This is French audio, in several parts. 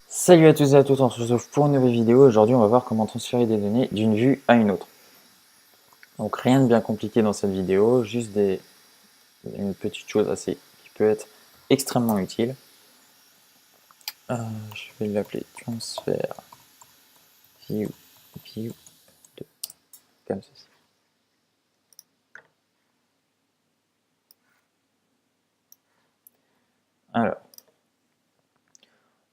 Salut à tous et à toutes, on se retrouve pour une nouvelle vidéo. Aujourd'hui, on va voir comment transférer des données d'une vue à une autre. Donc rien de bien compliqué dans cette vidéo, juste une petite chose qui peut être extrêmement utile. Je vais l'appeler transfer view 2, comme ceci. Alors,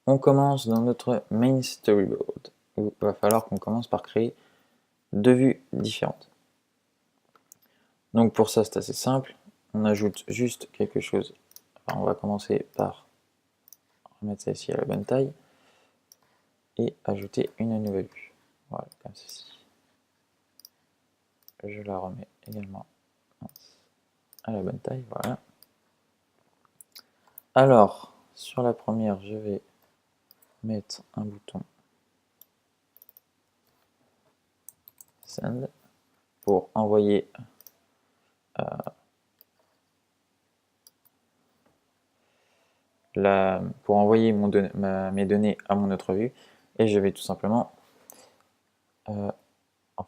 on commence dans notre main storyboard, où il va falloir qu'on commence par créer deux vues différentes. Donc pour ça, c'est assez simple. On ajoute juste quelque chose. Enfin, on va commencer par remettre ça ici à la bonne taille et ajouter une nouvelle vue. Voilà, comme ceci. Je la remets également à la bonne taille, voilà. Alors, sur la première, je vais mettre un bouton Send pour envoyer mes données à mon autre vue, et je vais tout simplement en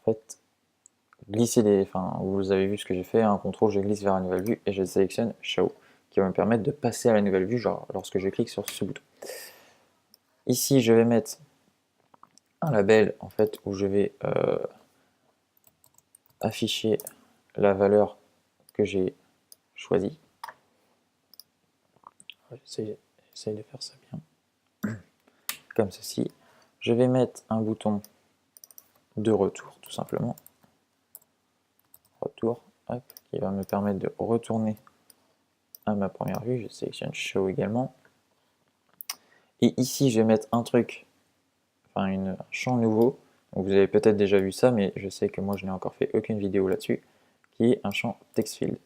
fait glisser vous avez vu ce que j'ai fait, un contrôle, je glisse vers la nouvelle vue et je sélectionne Show, qui va me permettre de passer à la nouvelle vue, genre lorsque je clique sur ce bouton. Ici, je vais mettre un label en fait où je vais afficher la valeur que j'ai choisie. J'essaie de faire ça bien. Comme ceci. Je vais mettre un bouton de retour, tout simplement. Retour, hop, qui va me permettre de retourner à ma première vue. Je sélectionne Show également. Et ici, je vais mettre un truc, un champ nouveau. Donc, vous avez peut-être déjà vu ça, mais je sais que moi, je n'ai encore fait aucune vidéo là-dessus, qui est un champ TextField.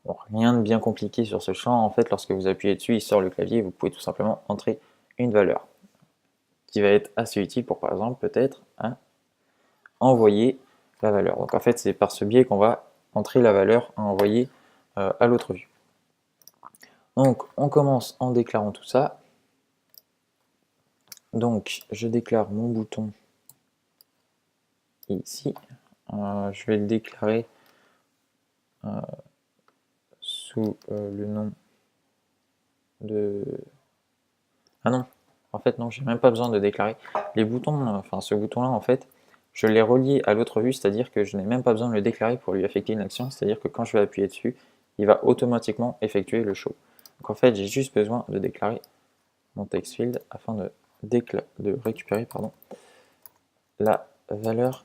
Bon, rien de bien compliqué sur ce champ. En fait, lorsque vous appuyez dessus, il sort le clavier et vous pouvez tout simplement entrer une valeur qui va être assez utile pour, par exemple, peut-être envoyer la valeur. Donc en fait, c'est par ce biais qu'on va entrer la valeur à envoyer à l'autre vue. Donc on commence en déclarant tout ça. Donc je déclare mon bouton ici. Je vais le déclarer sous le nom de... Ah non, en fait non, j'ai même pas besoin de déclarer. Les boutons, ce bouton-là, en fait, je l'ai relié à l'autre vue, c'est-à-dire que je n'ai même pas besoin de le déclarer pour lui effectuer une action, c'est-à-dire que quand je vais appuyer dessus, il va automatiquement effectuer le show. Donc en fait, j'ai juste besoin de déclarer mon text field afin de récupérer la valeur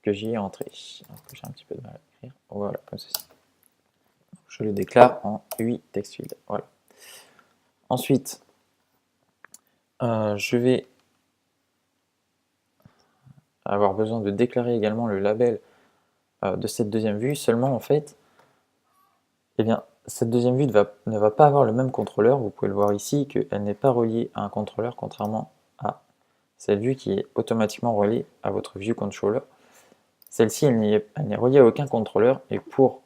que j'y ai entrée. J'ai un petit peu de mal à écrire. Voilà, comme ceci. Je le déclare en 8 text field. Voilà. Ensuite, je vais avoir besoin de déclarer également le label de cette deuxième vue. Seulement, en fait, eh bien, cette deuxième vue ne va pas avoir le même contrôleur. Vous pouvez le voir ici, qu'elle n'est pas reliée à un contrôleur, contrairement à cette vue qui est automatiquement reliée à votre view controller. Celle-ci, elle n'est reliée à aucun contrôleur, et pour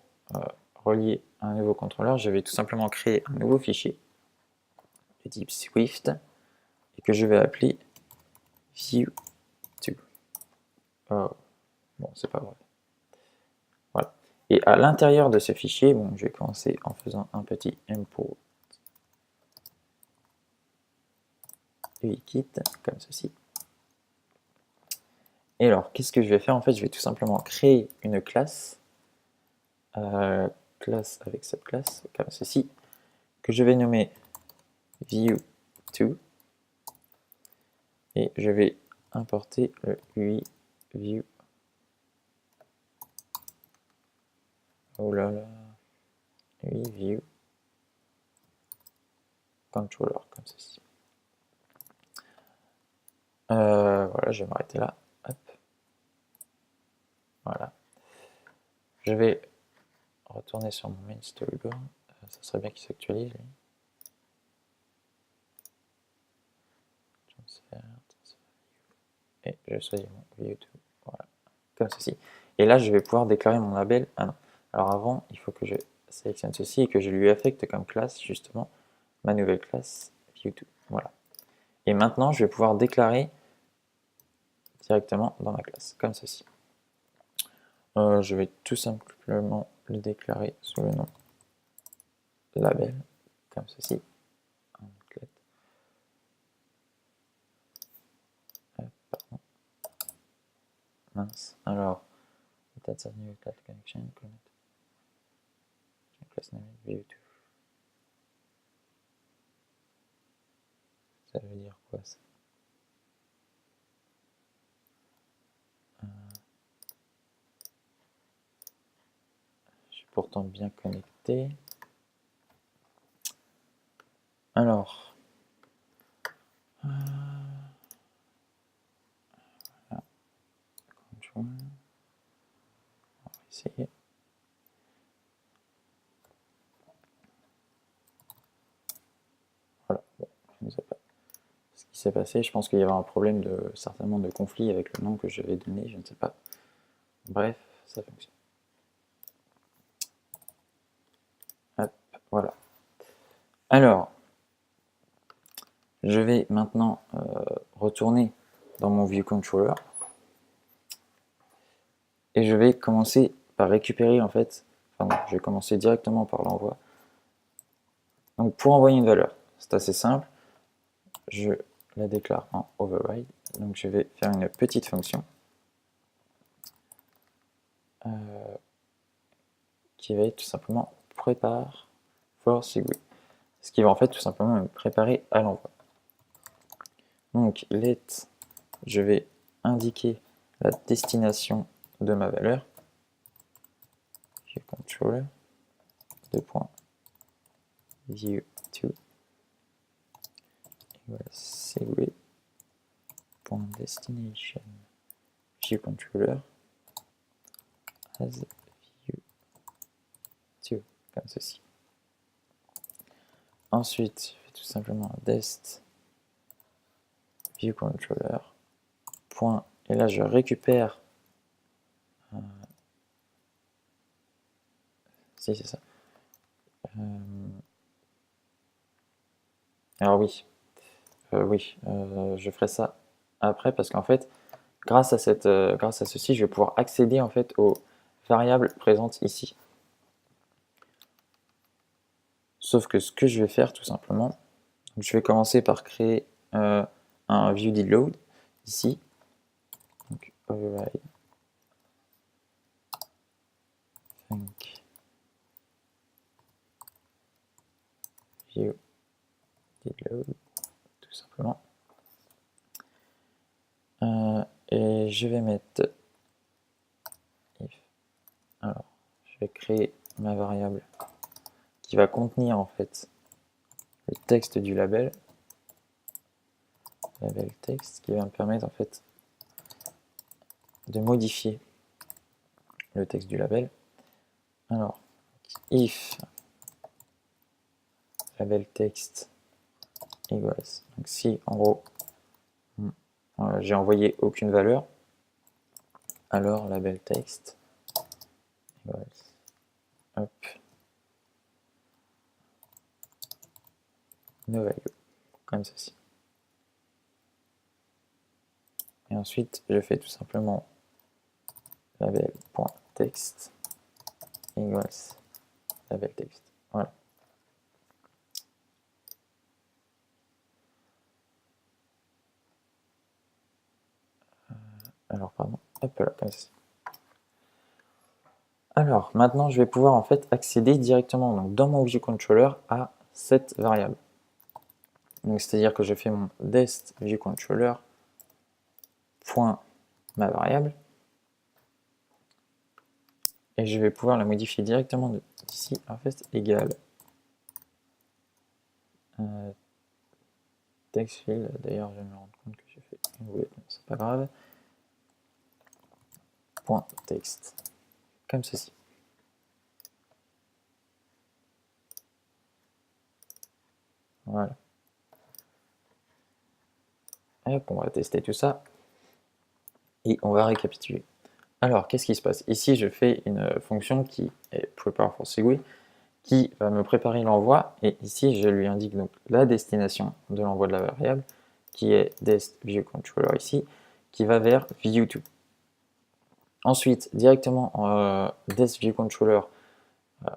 relier un nouveau contrôleur, je vais tout simplement créer un nouveau fichier de type Swift et que je vais appeler view2. Bon, c'est pas vrai. Voilà. Et à l'intérieur de ce fichier, bon, je vais commencer en faisant un petit import uikit, comme ceci. Et alors, qu'est-ce que je vais faire? En fait, je vais tout simplement créer une classe, classe avec subclasse, comme ceci, que je vais nommer view2, et je vais importer le UI view. Oh là là, UI view controller, comme ceci. Voilà, je vais m'arrêter là. Hop. Voilà. Je vais retourner sur mon main storyboard. Ça serait bien qu'il s'actualise. Et je choisis mon view2. Voilà. Comme ceci. Et là, je vais pouvoir déclarer mon label. Ah non. Alors avant, il faut que je sélectionne ceci et que je lui affecte comme classe justement ma nouvelle classe view2. Voilà. Et maintenant, je vais pouvoir déclarer directement dans ma classe, comme ceci. Je vais tout simplement le déclarer sous le nom label, comme ceci. Mince. Alors, that's a new class connection. Class name view2. Ça veut dire quoi ça? Je suis pourtant bien connecté. Alors, voilà. On va essayer. Voilà, bon, je ne sais pas ce qui s'est passé. Je pense qu'il y avait un problème certainement de conflit avec le nom que je vais donner, je ne sais pas. Bref, ça fonctionne. Hop, voilà. Alors, je vais maintenant retourner dans mon ViewController et je vais commencer par récupérer en fait, enfin je vais commencer directement par l'envoi. Donc pour envoyer une valeur, c'est assez simple, je la déclare en override, donc je vais faire une petite fonction qui va être tout simplement prépare for Segwit, ce qui va en fait tout simplement me préparer à l'envoi. Donc let, je vais indiquer la destination de ma valeur, controller, view2 segwit.destination viewController as view2, comme ceci. Ensuite, je fais tout simplement dest viewController point, et là je récupère si c'est ça. Alors oui, je ferai ça après parce qu'en fait, grâce à ceci, je vais pouvoir accéder en fait aux variables présentes ici. Sauf que ce que je vais faire tout simplement, je vais commencer par créer un viewDidLoad ici. Donc override think viewDidLoad tout simplement. Et je vais mettre if. Alors, je vais créer ma variable qui va contenir en fait le texte du label texte, qui va me permettre en fait de modifier le texte du label. Alors, if label text equals, donc si en gros j'ai envoyé aucune valeur, alors label text equals, hop, no value, comme ceci. Et ensuite, je fais tout simplement label.text equals label text. Voilà. Alors, pardon, hop là, comme ceci. Alors, maintenant, je vais pouvoir en fait accéder directement donc, dans mon ViewController à cette variable. Donc, c'est-à-dire que je fais mon dest ViewController point ma variable et je vais pouvoir la modifier directement d'ici, en fait, égale text field. D'ailleurs, je vais me rendre compte que j'ai fait une boulette, mais c'est pas grave. Point text, comme ceci. Voilà. Et on va tester tout ça et on va récapituler. Alors, qu'est-ce qui se passe? Ici, je fais une fonction qui est prepare for Segwit, qui va me préparer l'envoi. Et ici, je lui indique donc la destination de l'envoi de la variable, qui est destViewController ici, qui va vers View2. Ensuite, directement en destViewController,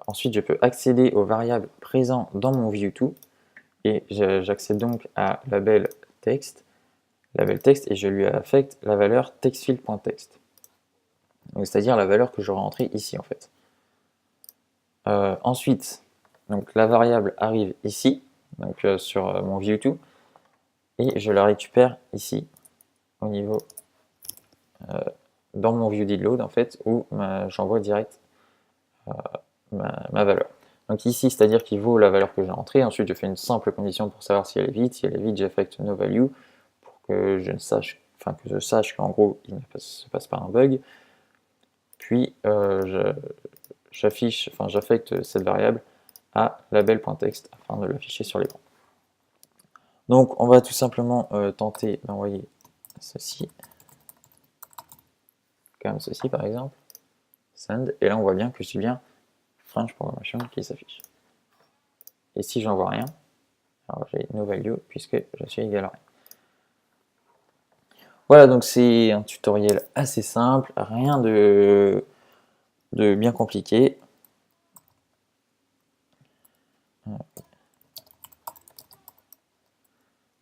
ensuite je peux accéder aux variables présentes dans mon View2 et j'accède donc à label texte et je lui affecte la valeur textfield.text. C'est-à-dire la valeur que j'aurai entrée ici en fait. Ensuite, donc la variable arrive ici, donc sur mon View2, et je la récupère ici, au niveau dans mon ViewDidLoad en fait, où j'envoie direct ma valeur. Donc ici, c'est-à-dire qu'il vaut la valeur que j'ai entrée. Ensuite, je fais une simple condition pour savoir si elle est vide. Si elle est vide, j'affecte noValue pour que je sache qu'en gros, il ne se passe pas un bug. Puis, j'affecte cette variable à label.text afin de l'afficher sur l'écran. Donc, on va tout simplement tenter d'envoyer ceci, comme ceci par exemple, send, et là on voit bien que j'ai bien French Programmation qui s'affiche. Et si j'en vois rien, alors j'ai noValue puisque je suis égal à rien. Voilà, donc c'est un tutoriel assez simple, rien de bien compliqué.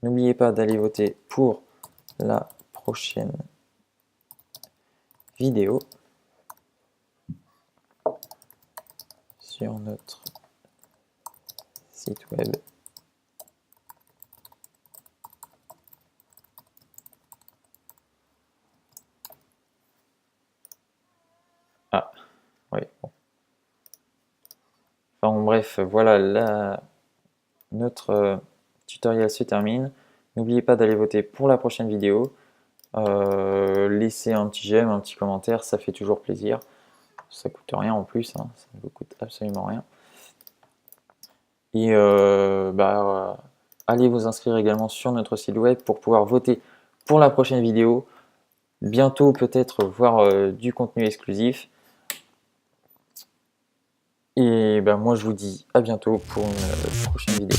N'oubliez pas d'aller voter pour la prochaine vidéo sur notre site web. Ah, oui, bon. Enfin bref, voilà, notre tutoriel se termine. N'oubliez pas d'aller voter pour la prochaine vidéo. Laissez un petit j'aime, un petit commentaire, ça fait toujours plaisir. Ça coûte rien en plus, hein, ça ne vous coûte absolument rien. Et allez vous inscrire également sur notre site web pour pouvoir voter pour la prochaine vidéo. Bientôt peut-être voir du contenu exclusif. Et moi je vous dis à bientôt pour une prochaine vidéo.